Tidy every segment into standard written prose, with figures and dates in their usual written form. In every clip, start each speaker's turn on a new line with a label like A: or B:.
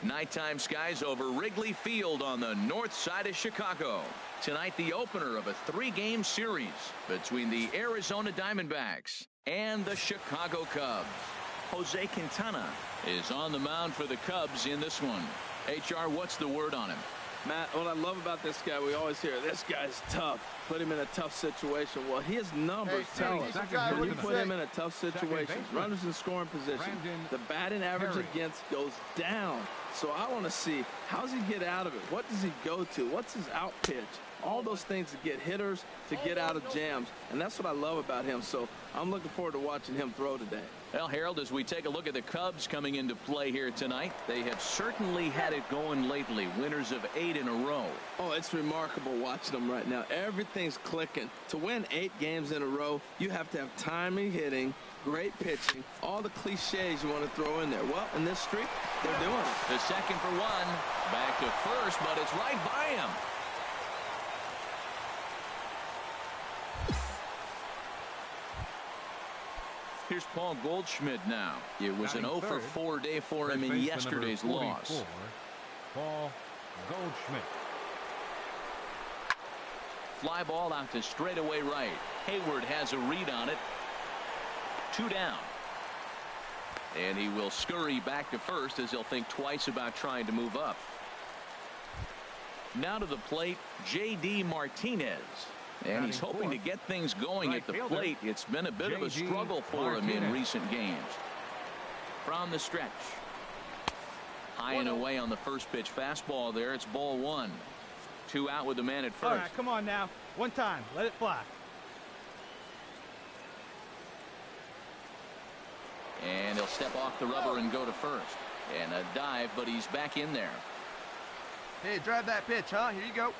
A: Nighttime skies over Wrigley Field on the north side of Chicago. Tonight, the opener of a 3-game series between the Arizona Diamondbacks and the Chicago Cubs. Jose Quintana is on the mound for the Cubs in this one. HR, what's the word on him?
B: Matt, what I love about this guy, we always hear, this guy's tough. Put him in a tough situation. Well, his numbers tell us when you put him in a tough situation, runners in scoring position, the batting average against goes down. So I want to see, how does he get out of it? What does he go to? What's his out pitch? All those things to get hitters, to get out of jams. And that's what I love about him. So I'm looking forward to watching him throw today.
A: Well, Harold, as we take a look at the Cubs coming into play here tonight, they have certainly had it going lately. Winners of 8 in a row.
B: Oh, it's remarkable watching them right now. Everything's clicking. To win 8 games in a row, you have to have timely hitting, great pitching, all the cliches you want to throw in there. Well, in this streak, they're doing it.
A: The second for one. Back to first, but it's right by him. Here's Paul Goldschmidt now. It was an 0 for 4 day for him in yesterday's loss.
C: Paul Goldschmidt.
A: Fly ball out to straightaway right. Hayward has a read on it. 2 down. And he will scurry back to first as he'll think twice about trying to move up. Now to the plate, J.D. Martinez. And he's hoping to get things going at the plate. It's been a bit of a struggle for him in recent games. From the stretch. High and away on the first pitch fastball there. It's ball 1. 2 out with the man at first.
D: All right, come on now. One time. Let it fly.
A: And he'll step off the rubber and go to first. And a dive, but he's back in there.
E: Hey, drive that pitch, huh? Here you go.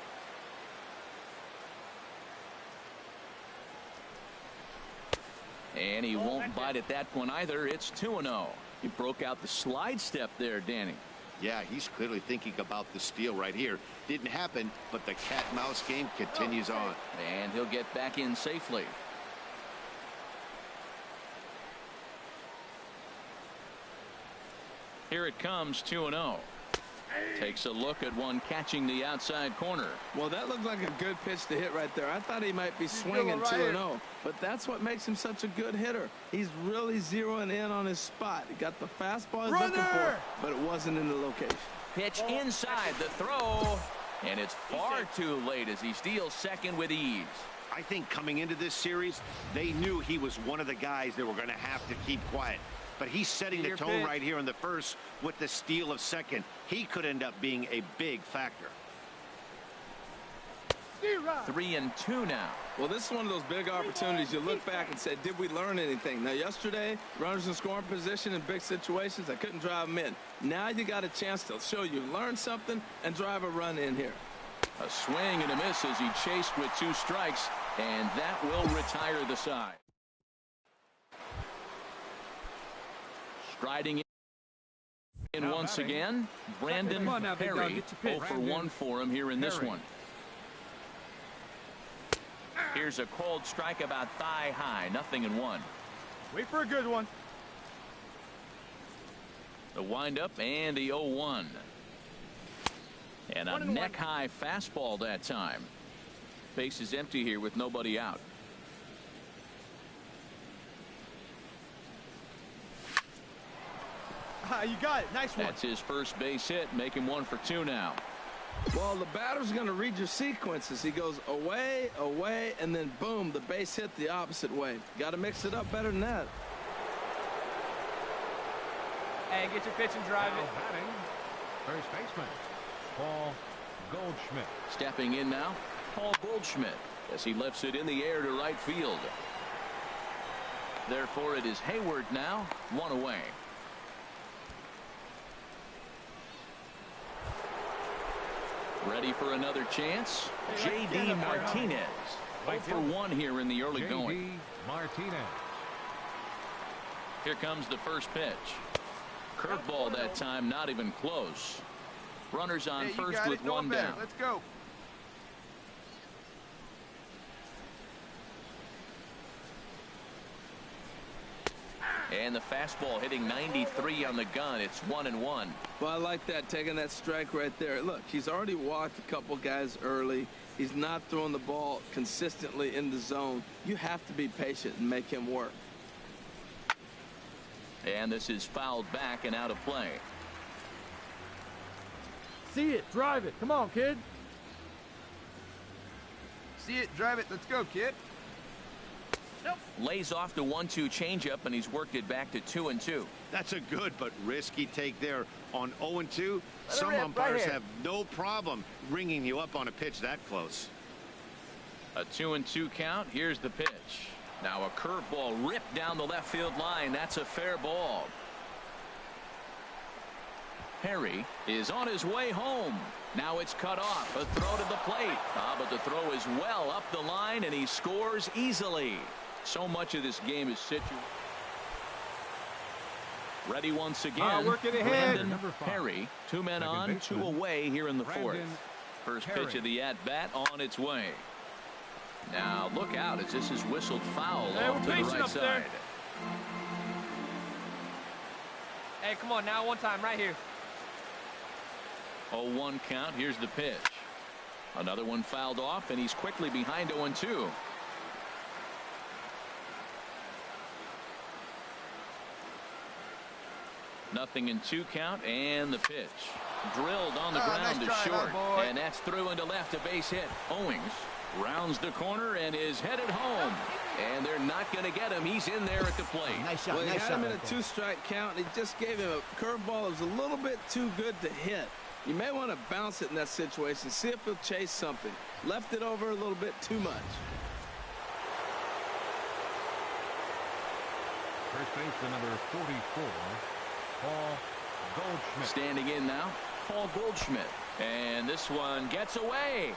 A: And he won't bite at that one either. It's 2-0. He broke out the slide step there, Danny.
F: Yeah, he's clearly thinking about the steal right here. Didn't happen, but the cat-mouse game continues on.
A: And he'll get back in safely. Here it comes, 2-0. Takes a look at one catching the outside corner.
B: Well, that looked like a good pitch to hit right there. I thought he might be swinging 2-0, but that's what makes him such a good hitter. He's really zeroing in on his spot. He got the fastball he's looking for, but it wasn't in the location.
A: Pitch inside the throw, and it's far too late as he steals second with ease.
F: I think coming into this series, they knew he was one of the guys that were going to have to keep quiet. But he's setting the tone right here in the first with the steal of second. He could end up being a big factor.
A: 3-2 now.
B: Well, this is one of those big opportunities. You look back and say, did we learn anything? Now, yesterday, runners in scoring position in big situations, I couldn't drive them in. Now you got a chance to show you learned something and drive a run in here.
A: A swing and a miss as he chased with 2 strikes, and that will retire the side. Striding in once again, Brandon Perry. 0 for 1 for him here in this one. Here's a cold strike about thigh high, 0-1.
D: Wait for a good one.
A: The windup and the 0-1. And a neck high fastball that time. Base is empty here with nobody out.
D: You got it. Nice one.
A: That's his first base hit. Make him 1 for 2 now.
B: Well, the batter's going to read your sequences. He goes away, away, and then boom, the base hit the opposite way. Got to mix it up better than that.
D: Hey, get your pitch and drive it.
C: Batting, first baseman, Paul Goldschmidt.
A: Stepping in now, Paul Goldschmidt, as he lifts it in the air to right field. Therefore, it is Hayward now, 1 away. Ready for another chance. J.D. Martinez. 0 for 1 here in the early going.
C: J.D. Martinez.
A: Here comes the first pitch. Curveball that time, not even close. Runners on first with 1 down.
E: Let's go.
A: And the fastball hitting 93 on the gun. It's 1-1.
B: Well, I like that, taking that strike right there. Look, he's already walked a couple guys early. He's not throwing the ball consistently in the zone. You have to be patient and make him work.
A: And this is fouled back and out of play.
D: See it, drive it. Come on, kid.
E: See it, drive it. Let's go, kid.
A: Lays off the 1-2 changeup, and he's worked it back to 2-2.
F: That's a good but risky take there on 0-2. Some umpires have no problem ringing you up on a pitch that close.
A: A 2-2 count. Here's the pitch. Now a curveball ripped down the left field line. That's a fair ball. Perry is on his way home. Now it's cut off. A throw to the plate. But the throw is well up the line, and he scores easily. So much of this game is situated. Ready once again.
D: Working ahead.
A: Brandon Perry. 2 men on, 2 away here in the fourth. First pitch of the at-bat on its way. Now look out as this is whistled foul off to the right side.
D: Hey, come on now, one time right here.
A: 0-1 count. Here's the pitch. Another one fouled off, and he's quickly behind 0-2. Nothing in 2 count, and the pitch. Drilled on the ground
E: nice
A: to
E: try,
A: short, and that's through into left, a base hit. Owings rounds the corner and is headed home. And they're not going to get him. He's in there at the plate.
E: Nice shot.
B: Well, he
E: Nice
B: had
E: shot.
B: him in a 2-strike count, and he just gave him a curveball that was a little bit too good to hit. You may want to bounce it in that situation. See if he'll chase something. Left it over a little bit too much.
C: First baseman number 44, Paul Goldschmidt.
A: Standing in now, Paul Goldschmidt. And this one gets away.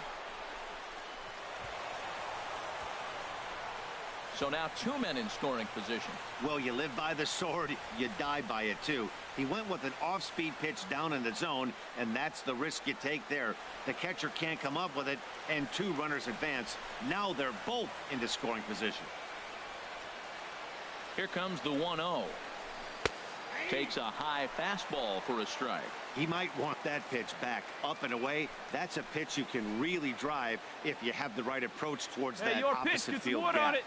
A: So now 2 men in scoring position.
F: Well, you live by the sword, you die by it too. He went with an off-speed pitch down in the zone, and that's the risk you take there. The catcher can't come up with it, and 2 runners advance. Now they're both into scoring position.
A: Here comes the 1-0. Takes a high fastball for a strike.
F: He might want that pitch back, up and away. That's a pitch you can really drive if you have the right approach towards that
D: your pitch,
F: opposite
D: get some
F: field
D: wood
F: gap.
D: on it.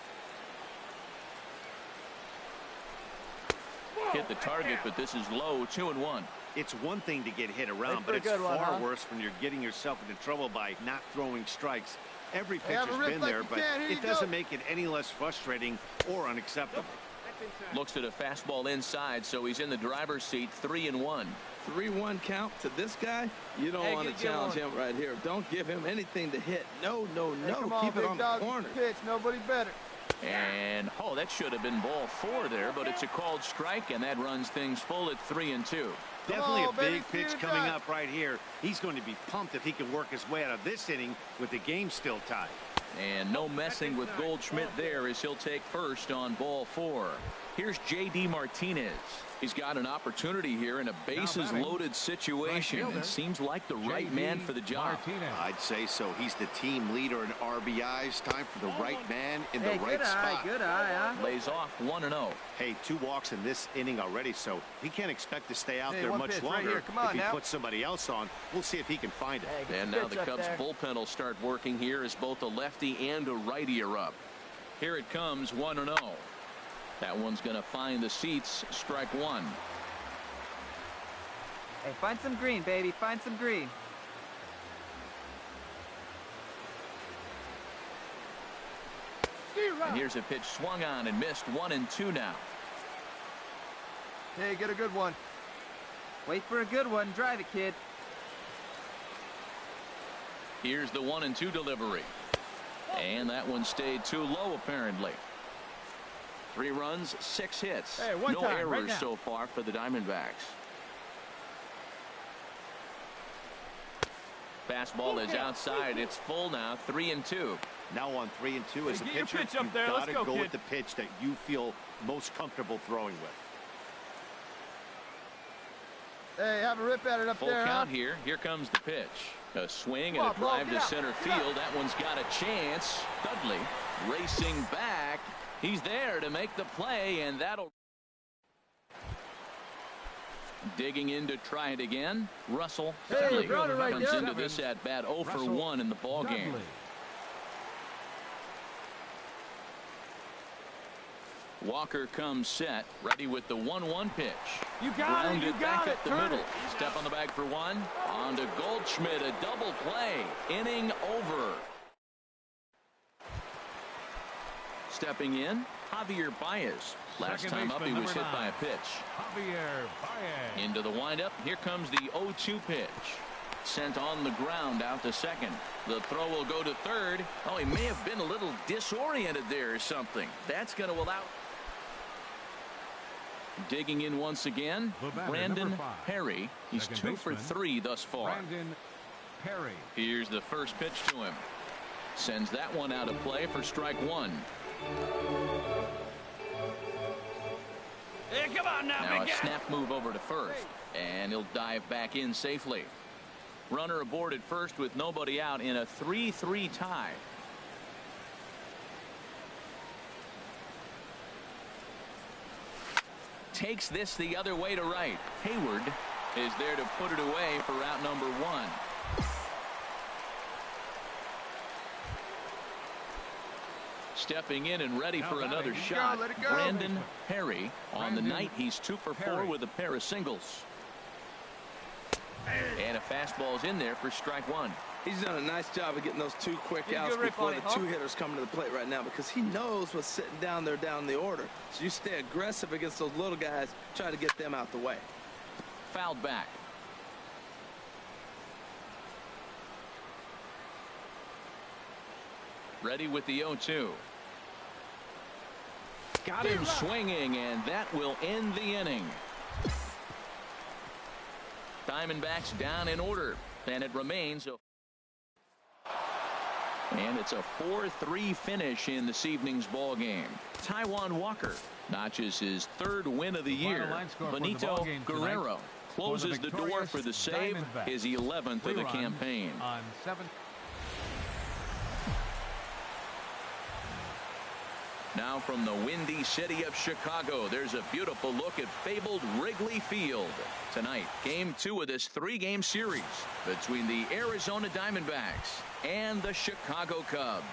A: Hit the target, but this is low. 2-1.
F: It's one thing to get hit around, but it's far worse when you're getting yourself into trouble by not throwing strikes. Every pitcher's been there, but it doesn't make it any less frustrating or unacceptable.
A: Looks at a fastball inside, so he's in the driver's seat. 3-1.
B: 3-1 count to this guy. You don't want to challenge him right here. Don't give him anything to hit. No. Keep it on the corner.
E: Pitch, nobody better.
A: And that should have been ball 4 there, but it's a called strike, and that runs things full at 3-2.
F: Definitely a big pitch coming up right here. He's going to be pumped if he can work his way out of this inning with the game still tied.
A: And no messing with Goldschmidt there as he'll take first on ball 4. Here's J.D. Martinez. He's got an opportunity here in a bases loaded situation, and seems like the right man for the job.
F: I'd say so. He's the team leader in RBIs. Time for the right man in the right spot.
E: Good eye, huh?
A: Lays off 1-0.
F: Hey, 2 walks in this inning already, so he can't expect to stay out there
E: one
F: much
E: pitch right
F: longer.
E: here. Come on
F: if he
E: now.
F: puts somebody else on, we'll see if he can find it.
A: And now the Cubs bullpen will start working here as both a lefty and a righty are up. Here it comes, 1-0. That one's going to find the seats. Strike 1.
G: Hey, find some green, baby. Find some green.
A: And here's a pitch swung on and missed. 1-2 now.
E: Hey, get a good one.
G: Wait for a good one. Drive it, kid.
A: Here's the 1-2 delivery. And that one stayed too low, apparently. 3 runs, 6 hits.
D: Hey,
A: no errors so far for the Diamondbacks. Fastball is outside. It's full now. 3-2.
F: Now on 3-2 as a pitcher, you've got to go with the pitch that you feel most comfortable throwing with.
E: Hey, have a rip at it up
A: Full
E: there.
A: count here. Here comes the pitch. A swing and a drive to center field. That one's got a chance. Dudley racing back. He's there to make the play, and that'll Digging in to try it again. Russell
D: Hey, got it right
A: comes
D: there.
A: into this at bat 0 for 1 in the ball game. Walker comes set, ready with the 1-1 pitch.
D: You got it, you got
A: back
D: it.
A: up the
D: Turn
A: middle.
D: it.
A: Step on the bag for 1. On to Goldschmidt, a double play. Inning over. Stepping in, Javier Baez. Last time up, he was hit by a pitch.
C: Javier Baez.
A: Into the windup. Here comes the 0-2 pitch. Sent on the ground out to second. The throw will go to third. Oh, he may have been a little disoriented there or something. That's going to allow. Digging in once again, Brandon Perry. He's 2 for 3 thus far.
C: Brandon Perry.
A: Here's the first pitch to him. Sends that one out of play for strike 1.
B: Hey, come on now,
A: Now a snap move over to first, and he'll dive back in safely. Runner aboard at first with nobody out in a 3-3 tie. Takes this the other way to right. Hayward is there to put it away for out number 1. Stepping in and ready for another shot. Brandon Perry. On the night, he's 2 for 4 with a pair of singles. And a fastball's in there for strike 1.
B: He's done a nice job of getting those 2 quick outs before the 2 hitters coming to the plate right now, because he knows what's sitting down there down the order. So you stay aggressive against those little guys, try to get them out the way.
A: Fouled back. Ready with the 0-2. Got him swinging, and that will end the inning. Diamondbacks down in order, and it remains and it's a 4-3 finish in this evening's ball game. Taijuan Walker notches his 3rd win of the year. Benito Guerrero closes the door for the save, his 11th of the campaign.
C: On 7.
A: Now from the windy city of Chicago, there's a beautiful look at fabled Wrigley Field. Tonight, game 2 of this 3-game series between the Arizona Diamondbacks and the Chicago Cubs.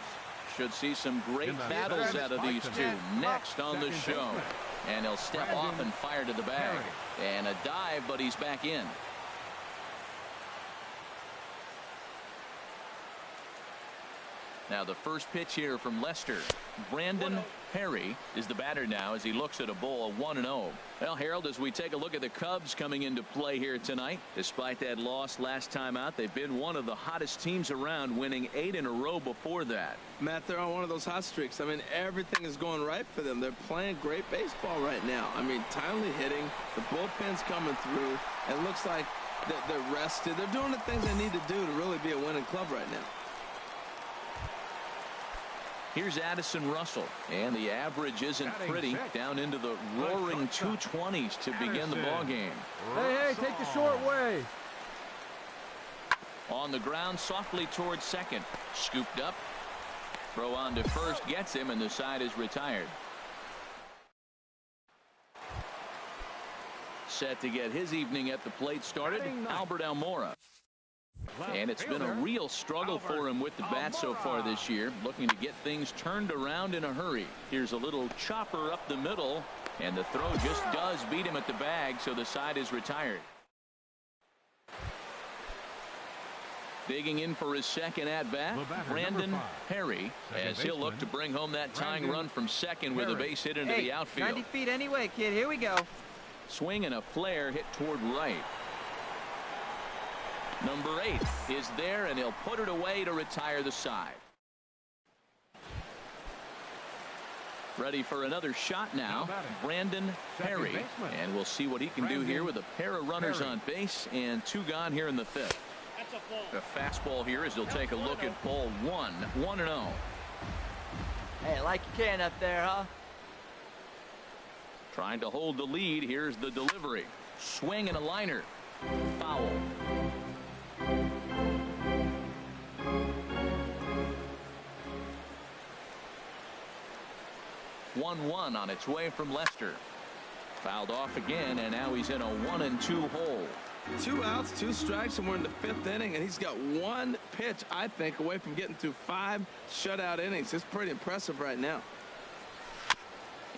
A: Should see some great battles out of these two next on the show. And he'll step off and fire to the bag. And a dive, but he's back in. Now the first pitch here from Lester. Brandon Perry is the batter now as he looks at a ball of 1-0. Well, Harold, as we take a look at the Cubs coming into play here tonight, despite that loss last time out, they've been one of the hottest teams around, winning 8 in a row before that.
B: Matt, they're on one of those hot streaks. I mean, everything is going right for them. They're playing great baseball right now. I mean, timely hitting, the bullpen's coming through, and it looks like they're rested. They're doing the things they need to do to really be a winning club right now.
A: Here's Addison Russell, and the average isn't pretty, down into the roaring 220s to begin the ball game.
D: Hey, take the short way.
A: On the ground, softly towards second. Scooped up. Throw on to first, gets him, and the side is retired. Set to get his evening at the plate started, Albert Almora. And it's been a real struggle for him with the bat so far this year, looking to get things turned around in a hurry. Here's a little chopper up the middle, and the throw just does beat him at the bag, so the side is retired. Digging in for his second at-bat, Brandon Perry, as he'll look to bring home that tying run from second with a base hit into the outfield.
G: 90 feet anyway, kid. Here we go.
A: Swing and a flare hit toward right. Number 8 is there, and he'll put it away to retire the side. Ready for another shot now, Brandon Perry. And we'll see what he can do here with a pair of runners on base and 2 gone here in the 5th. A fastball here as he'll take a look at ball 1, 1-0.
H: Hey, like you can up there, huh?
A: Trying to hold the lead. Here's the delivery. Swing and a liner. Foul. 1-1 on its way from Lester. Fouled off again, and now he's in a 1-2 hole.
B: 2 outs, 2 strikes, and we're in the 5th inning, and he's got 1 pitch, I think, away from getting through 5 shutout innings. It's pretty impressive right now.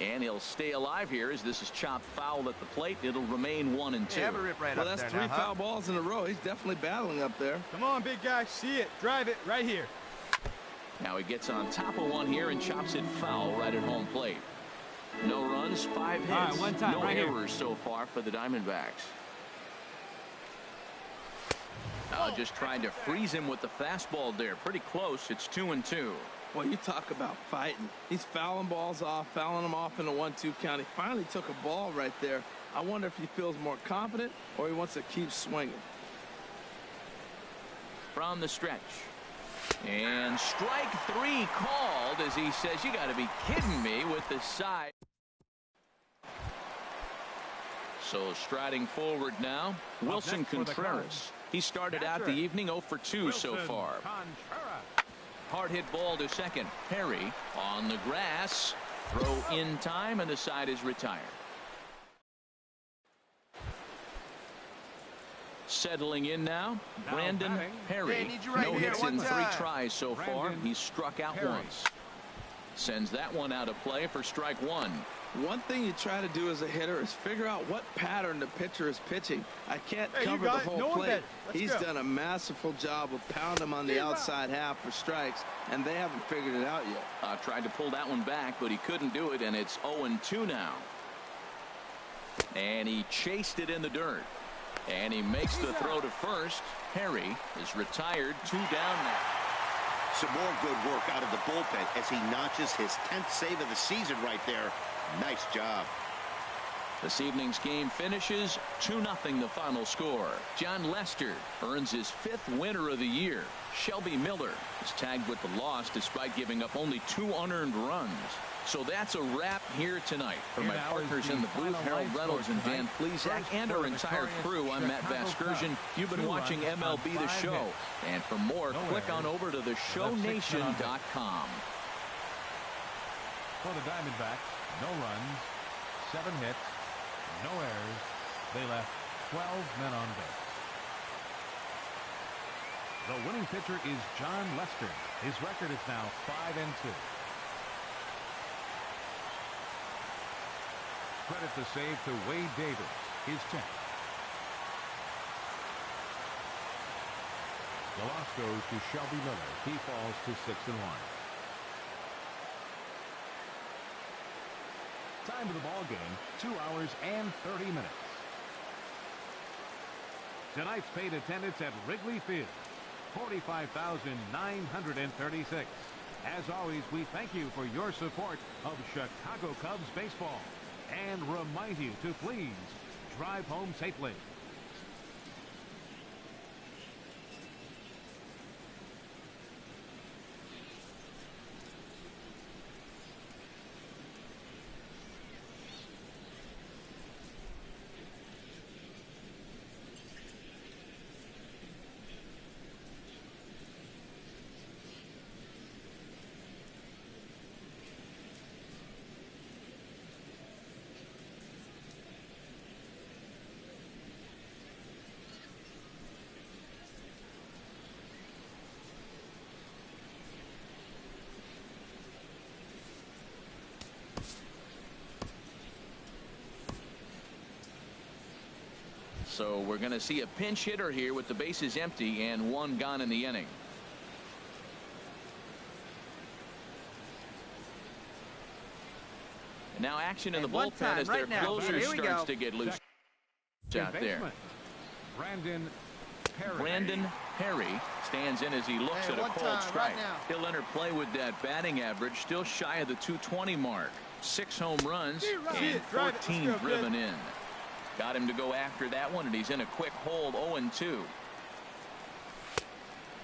A: And he'll stay alive here as this is chopped foul at the plate. It'll remain 1-2.
G: Have a rip right
B: Well,
G: up
B: that's
G: there
B: 3
G: now,
B: foul balls in a row. He's definitely battling up there.
D: Come on, big guy. See it. Drive it right here.
A: Now he gets on top of one here and chops it foul right at home plate. No runs, 5 hits.
D: All right, one time,
A: no
D: right
A: errors so far for the Diamondbacks. Now just trying to freeze him with the fastball there. Pretty close. It's 2-2.
B: Well, you talk about fighting. He's fouling balls off, fouling them off in a 1-2 count. He finally took a ball right there. I wonder if he feels more confident or he wants to keep swinging.
A: From the stretch. And strike 3 called as he says, you got to be kidding me with the side. So striding forward now, Wilson Contreras. He started out the evening 0 for 2 so far. Hard hit ball to second. Perry on the grass. Throw in time, and the side is retired. Settling in now, Brandon Perry. No hits in 3 tries so far. He's struck out once. Sends that one out of play for strike 1.
B: One thing you try to do as a hitter is figure out what pattern the pitcher is pitching. I can't cover the whole plate. He's done a masterful job of pounding him on the outside half for strikes, and they haven't figured it out yet.
A: Tried to pull that one back, but he couldn't do it, and it's 0-2 now. And he chased it in the dirt. And he makes the throw to first. Perry is retired, 2 down now.
F: Some more good work out of the bullpen as he notches his 10th save of the season right there. Nice job.
A: This evening's game finishes 2-0 the final score. John Lester earns his 5th winner of the year. Shelby Miller is tagged with the loss despite giving up only 2 unearned runs. So that's a wrap here tonight. For my partners in the booth, Harold Reynolds and Dan Plesac, and our entire crew, I'm Matt Vasgersian. You've been watching MLB The Show. And for more, click on over to theshownation.com.
C: For the Diamondbacks, no runs, 7 hits, no errors. They left 12 men on base. The winning pitcher is John Lester. His record is now 5-2. Credit the save to Wade Davis, his 10th. The loss goes to Shelby Miller. He falls to 6-1. Time of the ball game, 2 hours and 30 minutes. Tonight's paid attendance at Wrigley Field, 45,936. As always, we thank you for your support of Chicago Cubs baseball and remind you to please drive home safely.
A: So we're going to see a pinch hitter here with the bases empty and 1 gone in the inning. And now action in the bullpen as their closer starts to get loose out there. Brandon Perry stands in as he looks at a cold strike. He'll enter play with that batting average still shy of the 220 mark. 6 home runs and 14 driven in. Got him to go after that one, and he's in a quick hold, 0-2.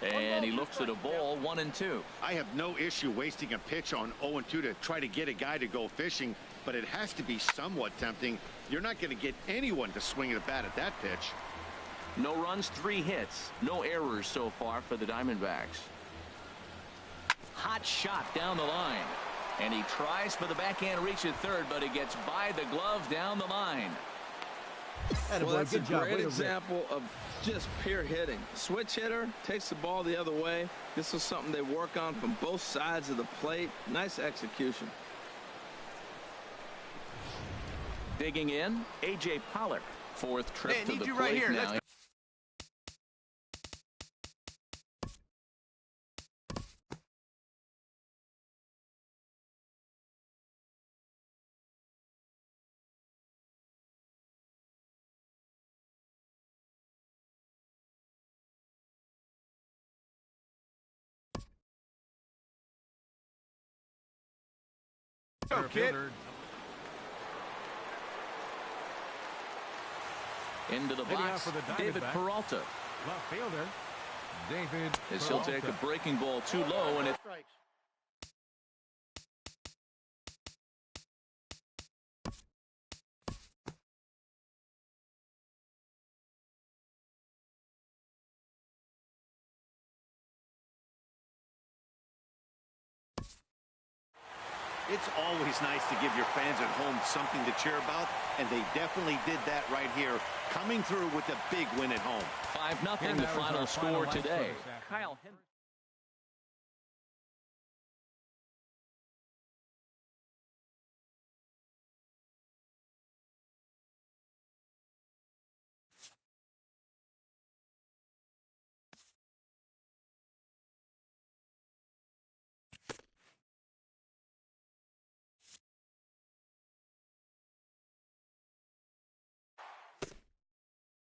A: And he looks at a ball, 1-2.
F: I have no issue wasting a pitch on 0-2 to try to get a guy to go fishing, but it has to be somewhat tempting. You're not going to get anyone to swing at a bat at that pitch.
A: No runs, 3 hits. No errors so far for the Diamondbacks. Hot shot down the line. And he tries for the backhand reach at third, but he gets by the glove down the line.
B: Well, that's a great example of just pure hitting. Switch hitter takes the ball the other way. This is something they work on from both sides of the plate. Nice execution.
A: Digging in, A.J. Pollock. Fourth trip to the plate
H: right here.
A: now.
E: Go, kid.
A: Into the box, David Peralta.
C: Left fielder, David
A: As he'll take a breaking ball too low, and it
F: It's always nice to give your fans at home something to cheer about, and they definitely did that right here, coming through with a big win at home.
A: 5-0 the final score today. Kyle Henderson.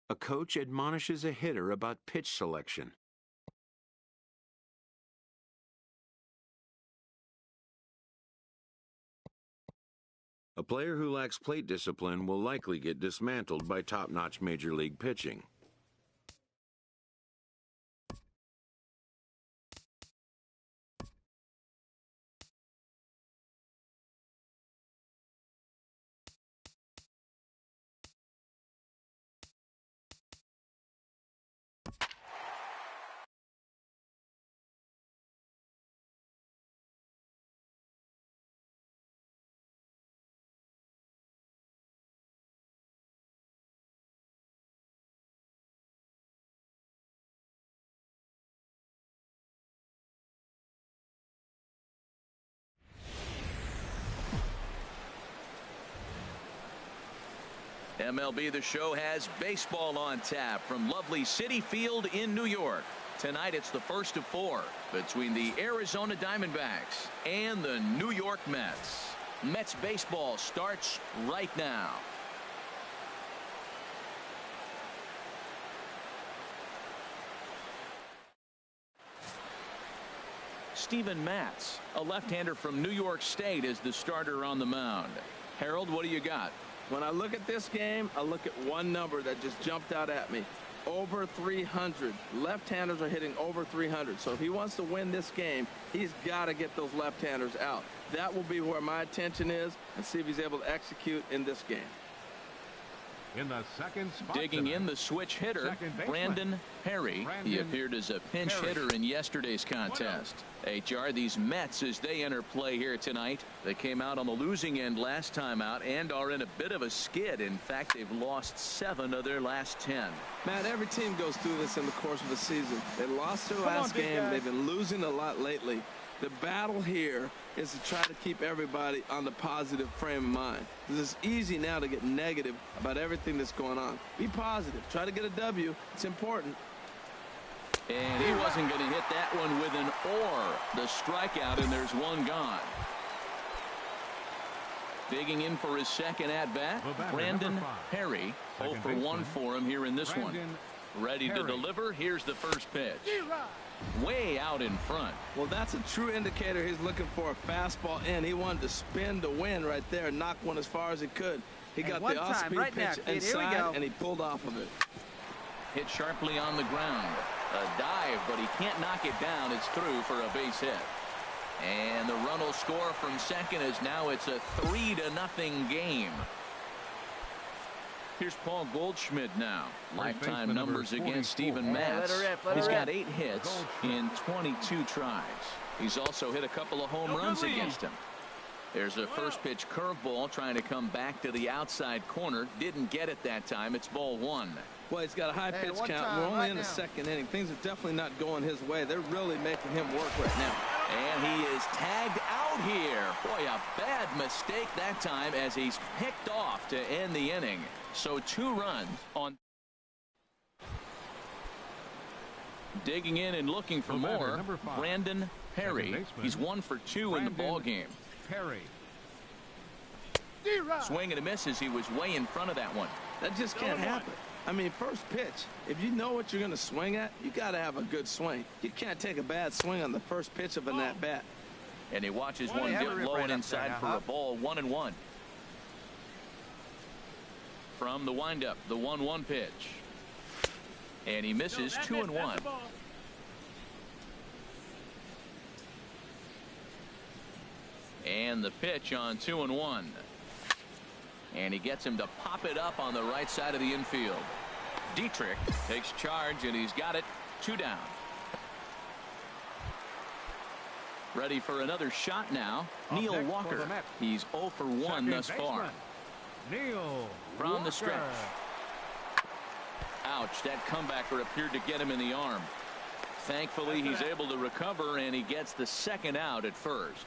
F: A coach admonishes a hitter about pitch selection. A player who lacks plate discipline will likely get dismantled by top-notch major league pitching.
A: MLB The Show has baseball on tap from lovely Citi Field in New York. Tonight it's the first of 4 between the Arizona Diamondbacks and the New York Mets. Mets baseball starts right now. Steven Matz, a left-hander from New York State, is the starter on the mound. Harold, what do you got?
B: When I look at this game, I look at one number that just jumped out at me. Over 300. Left-handers are hitting over 300. So if he wants to win this game, he's got to get those left-handers out. That will be where my attention is, and see if he's able to execute in this game.
C: In the second spot
A: Digging
C: tonight,
A: in the switch hitter, Brandon Perry. He appeared as a pinch hitter in yesterday's contest. HR, these Mets, as they enter play here tonight, they came out on the losing end last time out and are in a bit of a skid. In fact, they've lost 7 of their last 10.
B: Man, every team goes through this in the course of the season. They lost their last game. They've been losing a lot lately. The battle here is to try to keep everybody on the positive frame of mind. It's easy now to get negative about everything that's going on. Be positive. Try to get a W. It's important.
A: And he wasn't going to hit that one with an or. The strikeout, and there's one gone. Digging in for his second at-bat, Brandon Perry. 0 for 1 for him here in this one. Ready to deliver. Here's the first pitch. Way out in front.
B: Well, that's a true indicator he's looking for a fastball in. He wanted to spin the wind right there and knock one as far as he could. He got the off-speed pitch inside, and he pulled off of it.
A: Hit sharply on the ground. A dive, but he can't knock it down. It's through for a base hit. And the run will score from second, as now it's a 3-0 game. Here's Paul Goldschmidt now. Lifetime numbers against Steven Matz. He's got 8 hits in 22 tries. He's also hit a couple of home runs against him. There's a first pitch curveball trying to come back to the outside corner. Didn't get it that time. It's ball 1.
B: Well, he's got a high pitch count. We're only in the second inning. Things are definitely not going his way. They're really making him work right now.
A: And he is tagged out here. Boy, a bad mistake that time as he's picked off to end the inning. So 2 runs on. Digging in and looking for more, Brandon Perry. He's 1 for 2 in the ball game.
C: Perry.
A: Swing and a miss as he was way in front of that one.
B: That just can't happen. I mean, first pitch, if you know what you're going to swing at, you got to have a good swing. You can't take a bad swing on the first pitch of an at-bat.
A: And he watches one dip low and inside for a ball. 1-1. From the windup, the 1-1 pitch. And he misses. 2-1. And the pitch on 2-1. And he gets him to pop it up on the right side of the infield. Dietrich takes charge, and he's got it. 2 down. Ready for another shot now. Neil Walker. He's 0 for 1 thus far.
C: Neil
A: from the stretch. Ouch, that comebacker appeared to get him in the arm. Thankfully, he's able to recover, and he gets the second out at first.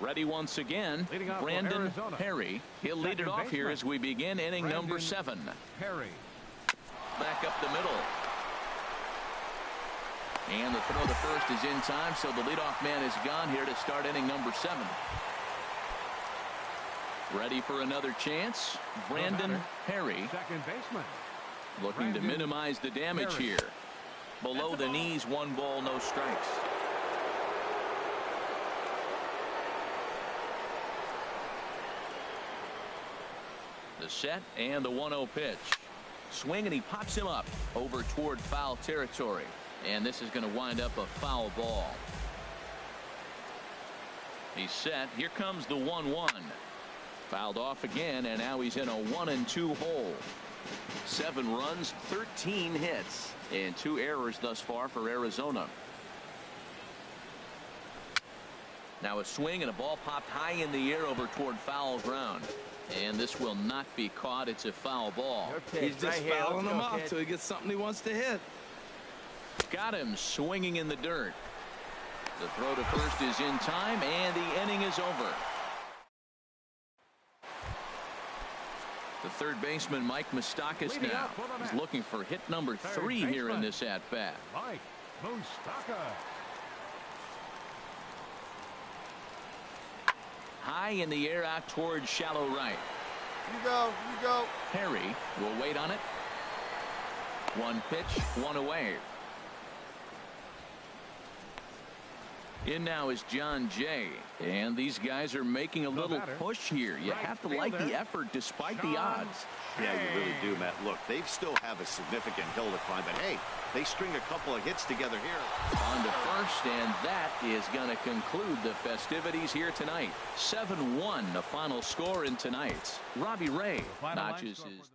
A: Ready once again, Brandon Perry. He'll lead it off here as we begin inning number 7.
C: Perry.
A: Back up the middle. And the throw to first is in time, so the leadoff man is gone here to start inning number 7. Ready for another chance, Brandon Perry.
C: Second baseman.
A: Looking to minimize the damage here. Below the knees, 1 ball, no strikes. The set and the 1-0 pitch. Swing, and he pops him up over toward foul territory. And this is going to wind up a foul ball. He's set. Here comes the 1-1. Fouled off again, and now he's in a 1-2 hole. 7 runs, 13 hits, and 2 errors thus far for Arizona. Now a swing, and a ball popped high in the air over toward foul ground. And this will not be caught. It's a foul ball.
B: He's just fouling him off till he gets something he wants to hit.
A: Got him swinging in the dirt. The throw to first is in time, and the inning is over. The third baseman, Mike Moustakas, now is looking for hit number 3 here in this at-bat.
C: Mike Moustakas.
A: High in the air out towards shallow right.
D: You go.
A: Perry will wait on it. 1 pitch, 1 away. In now is John Jay, and these guys are making a little push here. You have to like the effort despite the odds.
F: Yeah, you really do, Matt. Look, they still have a significant hill to climb, but hey, they string a couple of hits together here.
A: On to first, and that is going to conclude the festivities here tonight. 7-1, the final score in tonight's. Robbie Ray notches his